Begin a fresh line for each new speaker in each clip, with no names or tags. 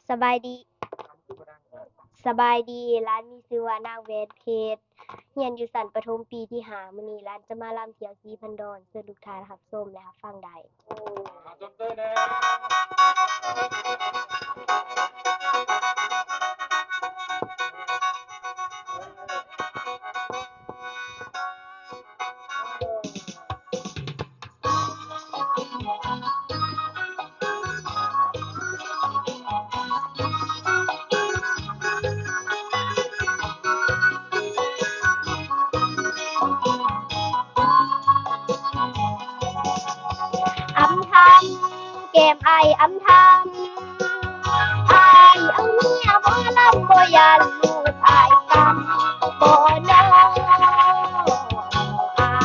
สบายดีสบายดีร้านมีชื่อว่านางแหวนเพชรเรียนอยู่ชั้นประถมปีที่5มื้อนี้ร้านจะมารำเที่ยวศรีพันดอนเชิญทุกท่านรับชมและรับฟังได้อำทำแก้มอำทำเอาเมียบ่ลำบ่ยานลูกกำบ่นออ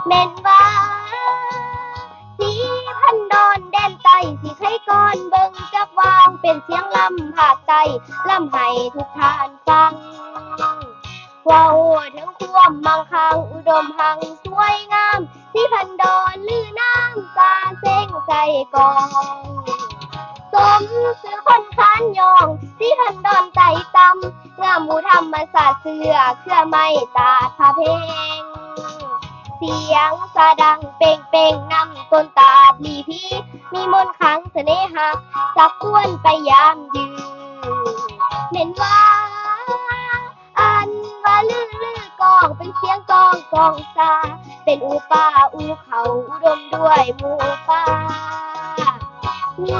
แม่นว่าสีพันดอนแดนใต้สิใครก่อนเบิ่งจักวางเป็นเสียงลำภาคใต้ลำให้ทุกท่านฟังเว้าถึงความมั่งคั่งอุดมหังสวยงามสีพันดอนลือน้ำตาเส้งใจกองสมสื่อคนค้านยองสีพันดอนใจต่ำงามหมู่ธรรมศาสตร์เสือเครือไม้ตาดพาเพงเสียงสะดังเป่งเป่งนำต้นตาดลีพีมีมนต์ขังเสน่หาจับกวนไปยามยืนเน้นว่าอันว่าลือกองเป็นเสียงกองซาเป็นอูป่าอูเขาอุดมด้วยหมู่ป่ามี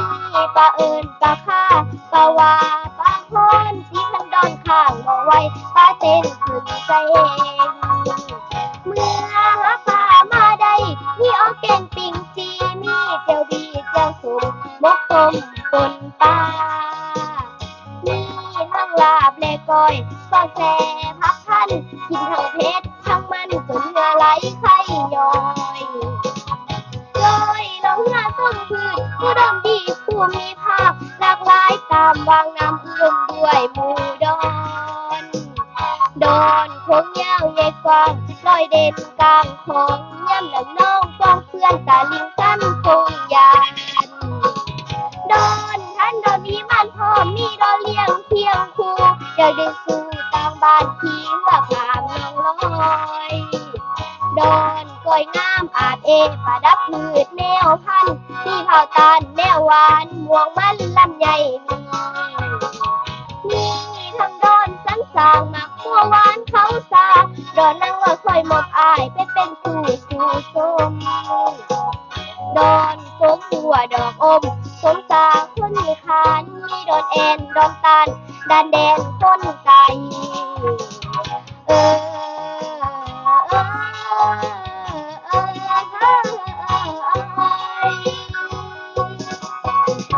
ปลาเอิญปลาค่าปลาวาปลาโคนสีพันดอนข้างมองไว้ปลาเต้นขึ้นใจเองเมื่อหาปลามาได้มีออกแกงปิ่งจีมีเจียวบีเจียวสุกมกต้มปนปลามีทั้งลาบและก้อยซอสแซ่พักพันกินทั้งเผ็ดทั้งมันจนเหงื่อไหลไข้ย้อยลอยลงหน้าส้มพืชอุดมดีภูมิภาคหลากหลายตามวางน้ำอุดมด้วยหมู่ดอนดอนโค้งยาวใหญ่กว้างลอยเด่นกลางของย่ำหนังน้องกองเพื่อนตาลิงสั้นคงยานดอนท่านดอนมีมันพร้อมมีดอนเลี้ยงเพียงคู่อยากดึงสู่ต่างบ้านที่เมื่อผ่านน้องลอยดอนก้อยงามอาจประดับพืชแนวพันธุ์ที่เผาตาลแนวหวานม่วงมันลำใหญ่มีทั้งดอนสันสางมักขัวหวานเขาสาดอนนั่งว่าคอยมอบอายเป็นสู่ส้มดอนสมบัวดอกอมสมสาคนมีขานมีดอนแอนดอนตาลดันแดนคนไก่เออ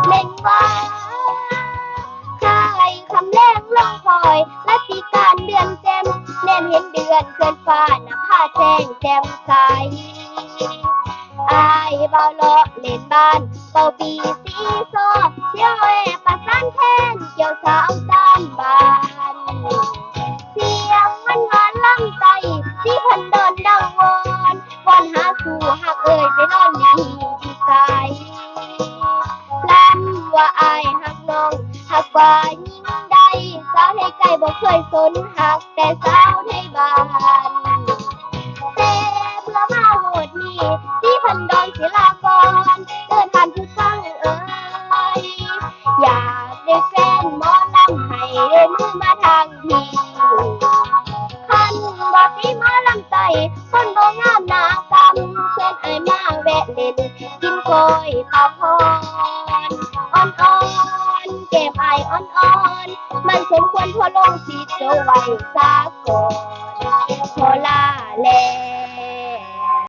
เล่นว่าคายคำแรงลองคอยลัทธิการเดือนแจ่มแนมเห็นเดือนเคลื่อนฟ้าหน้าผ้าแจ้งแจ่มใสอายเบาเลาะเล่นบ้านเบาปีสีโซเที่ยวแอประสานแทนเกี่ยวสาวตามบ้านเสียงมันหวานลำใจที่พันดอนดังวอนวอนหาสู่หักเอ่ยไปนอนดีที่ใสลำว่าอายหักน้องหักกว่ายิ่งใดสาวให้ไกลบ่เคยสนหักแต่สาวให้บ้านแต่เมื่อมาโหดนี้ที่พันดอนศิลากรเดินผ่านทุกครั้งอยากได้แฟนหมอลำให้ได้มือมาทางทีคันบอกให้หมอลำใจคนบ่งามหน้ากำเชิญไอ้มาแวะเล่นกินกล้อยปลาพรอ่อนๆเก็บไออ่อนๆมันสมควรพอลงสิโจไว้ซะก่อนพอลาแล้ว